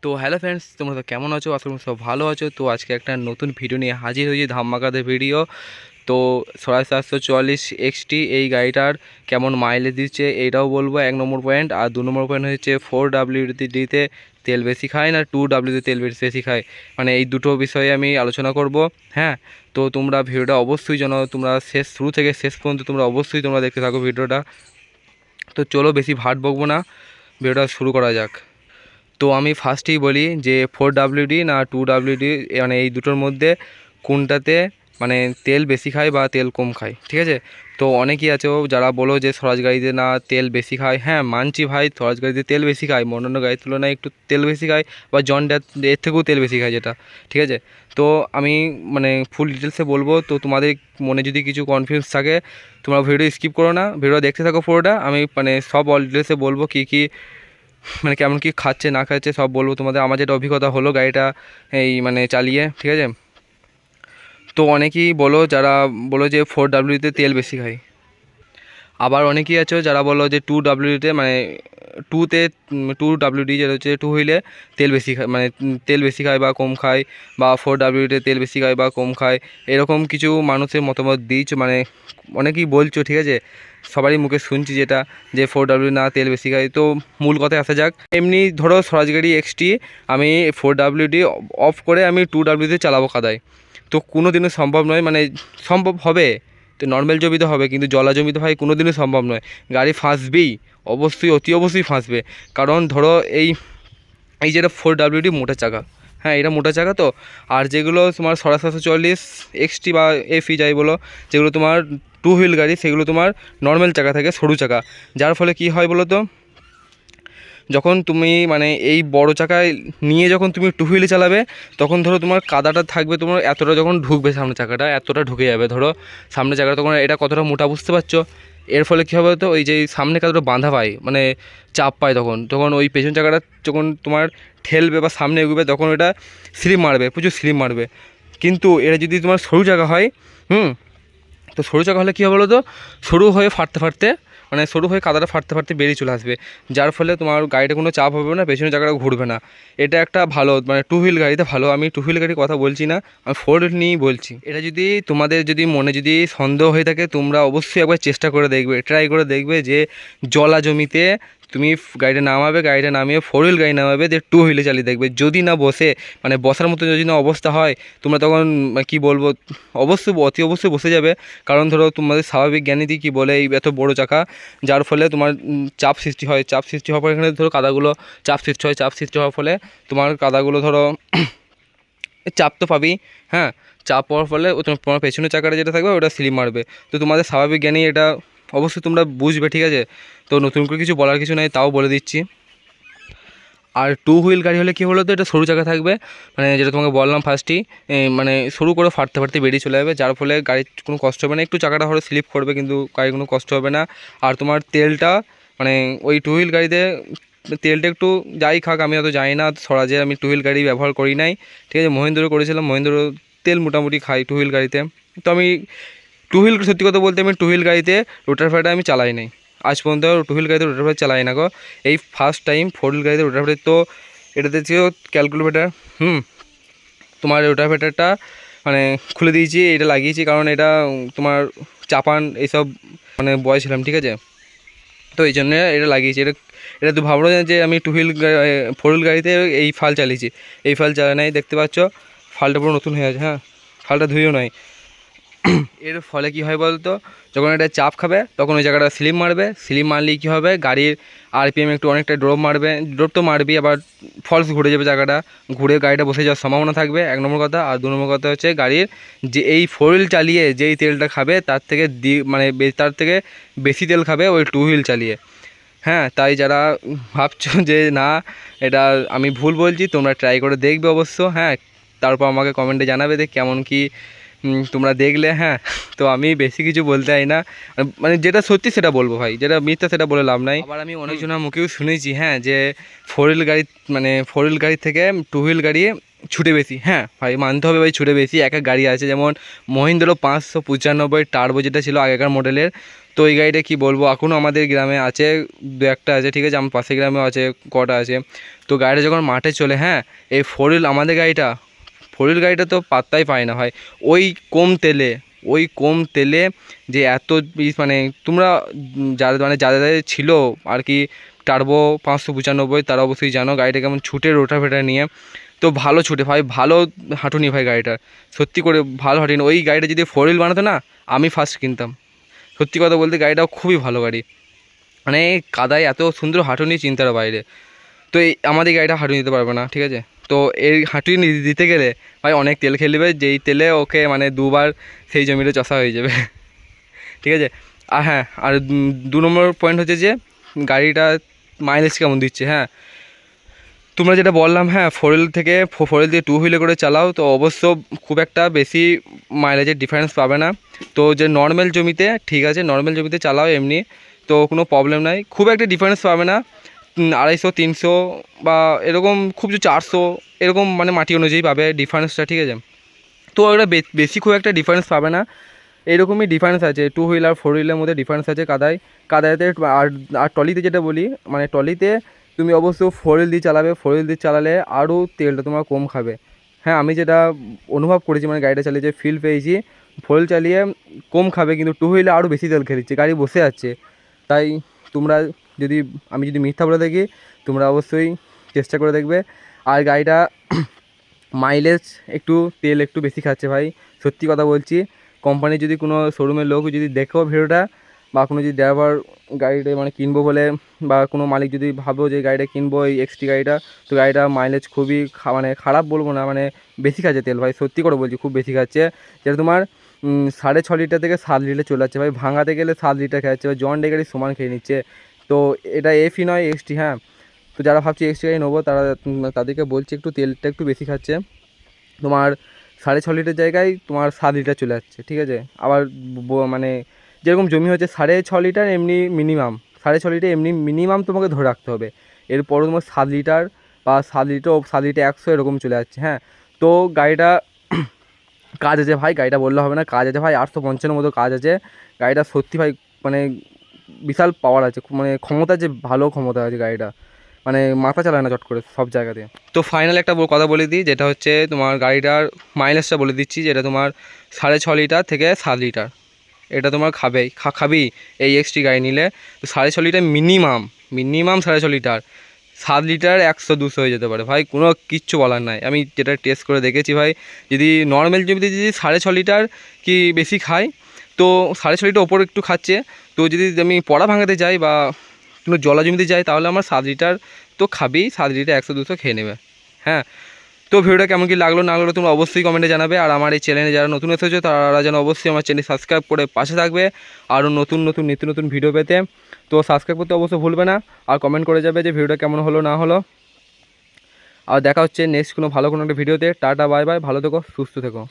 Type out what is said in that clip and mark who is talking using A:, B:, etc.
A: তো hello friends, তোমরা তো কেমন আছো? আশা করি সব ভালো আছো। তো আজকে একটা নতুন ভিডিও নিয়ে হাজির হয়েছি, ধামাকাদার ভিডিও। তো 744 XT এই গাড়িটার কেমন মাইলেজ দিচ্ছে এইটাও বলবো, 1 নম্বর পয়েন্ট। আর 2 নম্বর পয়েন্ট হচ্ছে 4WD-তে তেল বেশি খায় না 2W-তে তেল বেশি খায়, মানে এই দুটো বিষয়ে আমি আলোচনা করব। হ্যাঁ, তো তোমরা ভিডিওটা অবশ্যই যেন তোমরা শুরু থেকে শেষ পর্যন্ত তোমরা অবশ্যই তোমরা দেখতে থাকো ভিডিওটা। তো চলো বেশি ভাট বকবো না, ভিডিওটা শুরু করা যাক। তো আমি ফার্স্টেই বলি যে 4WD না 2WD, মানে এই দুটোর মধ্যে কোনটাতে মানে তেল বেশি খায় বা তেল কম খায়, ঠিক আছে? তো অনেকেই আছে যারা বলো যে স্বরাজ গাড়িতে না তেল বেশি খায়। হ্যাঁ মানছি ভাই, স্বরাজ গাড়িতে তেল বেশি খায়, অন্যান্য গাড়ির তুলনায় একটু তেল বেশি খায়, বা জন এর থেকেও তেল বেশি খায় যেটা, ঠিক আছে? তো আমি মানে ফুল ডিটেলসে বলবো। তো তোমাদের মনে যদি কিছু কনফিউজ থাকে তোমরা ভিডিও স্কিপ করো না, ভিডিও দেখতে থাকো পুরোটা। আমি মানে সব অল ডিটেলসে বলবো কী কী মানে কেমন কি খাচ্ছে না খাচ্ছে সব বলবো তোমাদের। আমার যেটা অভিজ্ঞতা হলো গাড়িটা এই মানে চালিয়ে, ঠিক আছে? তো অনেকেই যারা বলো যে 4WD-তে তেল বেশি খায়, আবার অনেকেই আছো যারা বলো যে 2WD-তে মানে 2WD যেটা হচ্ছে 2 হুইলে তেল বেশি খায়, মানে তেল বেশি খায় বা কম খায়, বা 4WD-তে তেল বেশি খায় বা কম খায়। এরকম কিছু মানুষের মতামত দিয়েছো, মানে অনেকেই বলছো, ঠিক আছে? সবারই মুখে শুনছি যেটা, যে 4WD না তেল বেশি খায়। তো মূল কথায় আসা যাক। এমনি ধরো স্বরাজ গাড়ি XT আমি 4WD অফ করে আমি 2WD-তে চালাবো কাদায়, তো কোনো দিনও সম্ভব নয়। মানে সম্ভব হবে তো নর্মাল জমিতে হবে, কিন্তু জলা জমিতে ভাই কোনো দিনই সম্ভব নয়। গাড়ি ফাঁসবেই, অবশ্যই অতি অবশ্যই ফাঁসবে। কারণ ধরো এই এই যেটা 4WD মোটা চাকা, হ্যাঁ এটা মোটা চাকা। তো আর যেগুলো তোমার 744 XT বা FE যাই বলো, যেগুলো তোমার 2 হুইল গাড়ি, সেগুলো তোমার নর্মাল চাকা থাকে, সরু চাকা। যার ফলে কি হয় বলো তো, যখন তুমি মানে এই বড় চাকায় নিয়ে যখন তুমি 2 হুইলে চালাবে, তখন ধরো তোমার কাদাটা থাকবে, তোমার এতটা যখন ঢুকবে সামনে চাকাটা এতটা ঢুকে যাবে, ধরো সামনে চাকাটা তখন এটা কতটা মোটা বুঝতে পারছো। এর ফলে কী হবে তো, ওই যে সামনে কাদাটা বাঁধা পায়, মানে চাপ পায়, তখন তখন ওই পেছন চাকাটা যখন তোমার ঠেলবে বা সামনে এগোবে, তখন এটা স্লিপ মারবে, প্রচুর স্লিপ মারবে। কিন্তু এটা যদি তোমার সরু চাকা হয়, তো সরু চাকা হলে কী হবে বলো তো, সরু হয়ে ফাটতে ফাটতে, মানে সরু হয়ে কাদাটা ফাটতে ফাটতে বেরিয়ে চলে আসবে। যার ফলে তোমার গাড়িটা কোনো চাপ হবে না, পেছনের জায়গাটা ঘুরবে না। এটা একটা ভালো, মানে 2 হুইল গাড়িতে ভালো। আমি 2 হুইল গাড়ির কথা বলছি না, আমি 4 হুইল নিয়েই বলছি। এটা যদি তোমাদের যদি মনে যদি সন্দেহ হয়ে থাকে, তোমরা অবশ্যই একবার চেষ্টা করে দেখবে, ট্রাই করে দেখবে যে জলা জমিতে তুমি গাড়িটা নামাবে, গাড়িটা নামিয়ে 4 হুইল গাড়ি নামাবে, যে 2 হুইলে চালিয়ে দেখবে। যদি না বসে, মানে বসার মতো যদি না অবস্থা হয়, তোমরা তখন কি বলবো, অবশ্যই অতি অবশ্যই বসে যাবে। কারণ ধরো তোমাদের স্বাভাবিক জ্ঞানীতি কি বলে, এই এত বড় চাকা, যার ফলে তোমার চাপ সৃষ্টি হয়, চাপ সৃষ্টি হওয়ার পর এখানে ধরো কাদাগুলো চাপ সৃষ্টি হয়, চাপ সৃষ্টি হওয়ার ফলে তোমার কাদাগুলো ধরো চাপ তো পাবেই। হ্যাঁ, চাপ পাওয়ার ফলে তোমার পেছনের চাকাটা যেটা থাকবে ওটা স্লিপ মারবে। তো তোমাদের স্বাভাবিক জ্ঞানী এটা অবশ্যই তোমরা বুঝবে, ঠিক আছে? তো নতুন করে কিছু বলার কিছু নাই, তাও বলে দিচ্ছি। আর 2 হুইল গাড়ি হলে কী হলো তো, এটা সরু চাকা থাকবে, মানে যেটা তোমাকে বললাম ফার্স্টেই, মানে সরু করে ফাটতে ফাটতে বেরিয়ে চলে যাবে। যার ফলে গাড়ির কোনো কষ্ট হবে না, একটু চাকাটা হয়তো স্লিপ করবে, কিন্তু গাড়ির কোনো কষ্ট হবে না। আর তোমার তেলটা মানে ওই 2 হুইল গাড়িতে তেলটা একটু যাই খাক, আমি অত জানি না স্বরাজের, আমি 2 হুইল গাড়ি ব্যবহার করি নাই, ঠিক আছে? মহেন্দ্র করেছিলাম, মহেন্দ্র তেল মোটামুটি খাই 2 হুইল গাড়িতে। তো আমি 2 হুইল, সত্যি কথা বলতে আমি 2 হুইল গাড়িতে রোটার ফ্যাটা আমি চালাই নাই আজ পর্যন্ত। 2 হুইল গাড়িতে রোটার ফ্যাট চালাই না গো, এই ফার্স্ট টাইম 4 হুইল গাড়িতে রোটার ফ্যাট। তো এটাতে ছিল ক্যালকুলেটার, তোমার রোটার ফ্যাটারটা মানে খুলে দিয়েছি, এটা লাগিয়েছি, কারণ এটা তোমার চাপান এইসব মানে বয় ছিলাম, ঠিক আছে? তো এই জন্য এটা লাগিয়েছি। এটা এটা তো ভাবলো না যে আমি 4 হুইল গাড়িতে এই ফাল চালিয়েছি, এই ফাল চালা নাই, দেখতে পাচ্ছ ফালটা পুরো নতুন হয়ে আছে। হ্যাঁ, ফালটা ধুয়েও নয়। এর ফলে কি হয় বলতো, যখন এটা চাপ খাবে তখন ওই জায়গাটা স্লিপ মারবে, স্লিপ মারলেই কী হবে, গাড়ির RPM একটু অনেকটা ড্রপ মারবে, ড্রপ তো মারবি, আবার ফলস ঘুরে যাবে জায়গাটা, ঘুরে গাড়িটা বসে যাওয়ার সম্ভাবনা থাকবে, 1 নম্বর কথা। আর 2 নম্বর কথা হচ্ছে গাড়ির যে এই 4 হুইল চালিয়ে যেই তেলটা খাবে, তার থেকে মানে তার থেকে বেশি তেল খাবে ওই 2 হুইল চালিয়ে। হ্যাঁ, তাই যারা ভাবছো যে না এটা আমি ভুল বলছি, তোমরা ট্রাই করে দেখবে অবশ্য। হ্যাঁ, তারপর আমাকে কমেন্টে জানাবে যে কেমন কি তোমরা দেখলে। হ্যাঁ, তো আমি বেশি কিছু বলতে চাই না, মানে যেটা সত্যি সেটা বলবো ভাই, যেটা মিথ্যা সেটা বলে লাভ নাই। আবার আমি অনেকজনের মুখেও শুনেছি, হ্যাঁ, যে 4 হুইল গাড়ি মানে 4 হুইল গাড়ি থেকে 2 হুইল গাড়ি ছুটে বেশি। হ্যাঁ ভাই মানতে হবে ভাই, ছুটে বেশি। এক এক গাড়ি আছে, যেমন মহিন্দ্র 595 টার্বো যেটা ছিল আগেকার মডেলের, তো এই গাড়িটা কী বলবো, এখনও আমাদের গ্রামে আছে, দু একটা আছে, ঠিক আছে, আমার পাশের গ্রামেও আছে, কটা আছে। তো গাড়িটা যখন মাঠে চলে, হ্যাঁ, এই ফোর হুইল আমাদের গাড়িটা, ফোর হুইল গাড়িটা তো পাত্তাই পায় না ভাই। ওই কম তেলে, ওই কম তেলে যে এত মানে তোমরা যারা মানে যাদের ছিল আর কি টার্বো 595, তারা অবশ্যই জানো গাড়িটা কেমন ছুটে রোটাভেটার নিয়ে। তো ভালো ছুটে ভাই, ভালো হাঁটুনি ভাই গাড়িটার, সত্যি করে ভালো হাঁটুনি। ওই গাড়িটা যদি ফোর হুইল বানাতো না, আমি ফার্স্ট কিনতাম। সত্যি কথা বলতে গাড়িটাও খুবই ভালো গাড়ি, মানে কাদায় এত সুন্দর হাঁটুনি চিন্তার বাইরে। তো এই আমাদের গাড়িটা হাঁটুনি দিতে পারবে না, ঠিক আছে। তো এই হাঁটুনি দিতে গেলে ভাই অনেক তেল খেয়ে নেবে, যেই তেলে ওকে মানে দুবার সেই জমিতে চষা হয়ে যাবে ঠিক আছে। আর হ্যাঁ, আর 2 নম্বর পয়েন্ট হচ্ছে যে গাড়িটা মাইলেজ কেমন দিচ্ছে। হ্যাঁ, তোমরা যেটা বললাম, হ্যাঁ, ফোর হুইল থেকে টু হুইলে করে চালাও তো অবশ্য খুব একটা বেশি মাইলেজের ডিফারেন্স পাবে না। তো যে নর্মাল জমিতে, ঠিক আছে, নর্মাল জমিতে চালাও এমনি, তো কোনো প্রবলেম নাই, খুব একটা ডিফারেন্স পাবে না। 250, 300 বা এরকম, খুব যে 400 এরকম, মানে মাটি অনুযায়ী পাবে ডিফারেন্সটা, ঠিক আছে। তো ওটা বেশি খুব একটা ডিফারেন্স পাবে না, এরকমই ডিফারেন্স আছে টু হুইল আর ফোর হুইলের মধ্যে ডিফারেন্স আছে কাদাতে। আর আর টলিতে যেটা বলি, মানে টলিতে তুমি অবশ্য ফোর হুইল দিয়ে চালাবে, ফোর হুইল দিয়ে চালালে আরও তেলটা তোমার কম খাবে। হ্যাঁ, আমি যেটা অনুভব করেছি, মানে গাড়িটা চালিয়ে যে ফিল পেয়েছি, ফোর হুইল চালিয়ে কম খাবে, কিন্তু টু হুইলে আরও বেশি তেল খেয়ে দিচ্ছে, গাড়ি বসে যাচ্ছে। তাই তোমরা যদি, আমি যদি মিথ্যা বলে থাকি, তোমরা অবশ্যই চেষ্টা করে দেখবে। আর গাড়িটা মাইলেজ একটু, তেল একটু বেশি খাচ্ছে ভাই, সত্যি কথা বলছি। কোম্পানির যদি কোনো শোরুমের লোক যদি দেখো ভিডিওটা, বা কোনো যদি ড্রাইভার গাড়িটা মানে কিনবো বলে, বা কোনো মালিক যদি ভাবো যে গাড়িটা কিনবো এই এক্সটি গাড়িটা, তো গাড়িটা মাইলেজ খুবই মানে খারাপ বলবো না, মানে বেশি খাচ্ছে তেল ভাই, সত্যি করে বলছি, খুব বেশি খাচ্ছে। যেটা তোমার 6.5 লিটার থেকে 7 লিটার চলে যাচ্ছে ভাই, ভাঙাতে গেলে 7 লিটার খাচ্ছে ভাই, জন ডে গাড়ি সমান খেয়ে নিচ্ছে। তো এটা এফই নয়, এক্সটি। হ্যাঁ, তো যারা ভাবছি এক্সটি গাড়ি নেবো, তাদেরকে বলছি একটু তেলটা একটু বেশি খাচ্ছে, তোমার 6.5 লিটার জায়গায় তোমার 7 লিটার চলে যাচ্ছে, ঠিক আছে। আবার মানে যেরকম জমি হচ্ছে 6.5 লিটার, এমনি মিনিমাম 6.5 লিটার এমনি মিনিমাম তোমাকে ধরে রাখতে হবে। এরপরও তোমার 7 লিটার বা 7 লিটার 7 লিটার 100 এরকম চলে যাচ্ছে। হ্যাঁ, তো গাড়িটা কাজ আছে ভাই, গাড়িটা বললে হবে না, কাজ আছে ভাই, 850 মতো কাজ আছে গাড়িটা, সত্যি ভাই, মানে বিশাল পাওয়ার আছে, মানে ক্ষমতা, যে ভালো ক্ষমতা আছে গাড়িটা, মানে মাথা চালায় না চট করে সব জায়গাতে। তো ফাইনাল একটা কথা বলে দিই, যেটা হচ্ছে তোমার গাড়িটার মাইলেজটা বলে দিচ্ছি, যেটা তোমার 6.5 লিটার থেকে 7 লিটার, এটা তোমার খাবি এই এক্সটি গাড়ি নিলে। তো 6.5 litre minimum, minimum 6.5 litre, 7 litre 100-200 হয়ে যেতে পারে ভাই, কোনো কিচ্ছু বলার নাই। আমি যেটা টেস্ট করে দেখেছি ভাই, যদি নর্মাল জমিতে যদি 6.5 লিটার কি বেশি খায়, তো 6.5 লিটার ওপর একটু খাচ্ছে। তো যদি আমি পড়া ভাঙাতে যাই বা কোনো জলা জমিতে যাই, তাহলে আমার 7 লিটার তো খাবেই, 7 লিটার 100-200 খেয়ে নেবে। হ্যাঁ, তো ভিডিওটা কেমন কি লাগলো না লাগলো তোমরা অবশ্যই কমেন্টে জানাবে। আর আমার এই চ্যানেলে যারা নতুন এসেছো, তারা যেন অবশ্যই আমার চ্যানেল সাবস্ক্রাইব করে পাশে থাকবে, আরও নতুন নতুন নিত্য নতুন ভিডিও পেতে। তো সাবস্ক্রাইব করতে অবশ্যই ভুলবে না, আর কমেন্ট করে যাবে যে ভিডিওটা কেমন হলো না হলো। আর দেখা হচ্ছে নেক্সট কোনো ভালো কোনো একটা ভিডিওতে। টাটা, বাই বাই, ভালো থেকো, সুস্থ থেকো।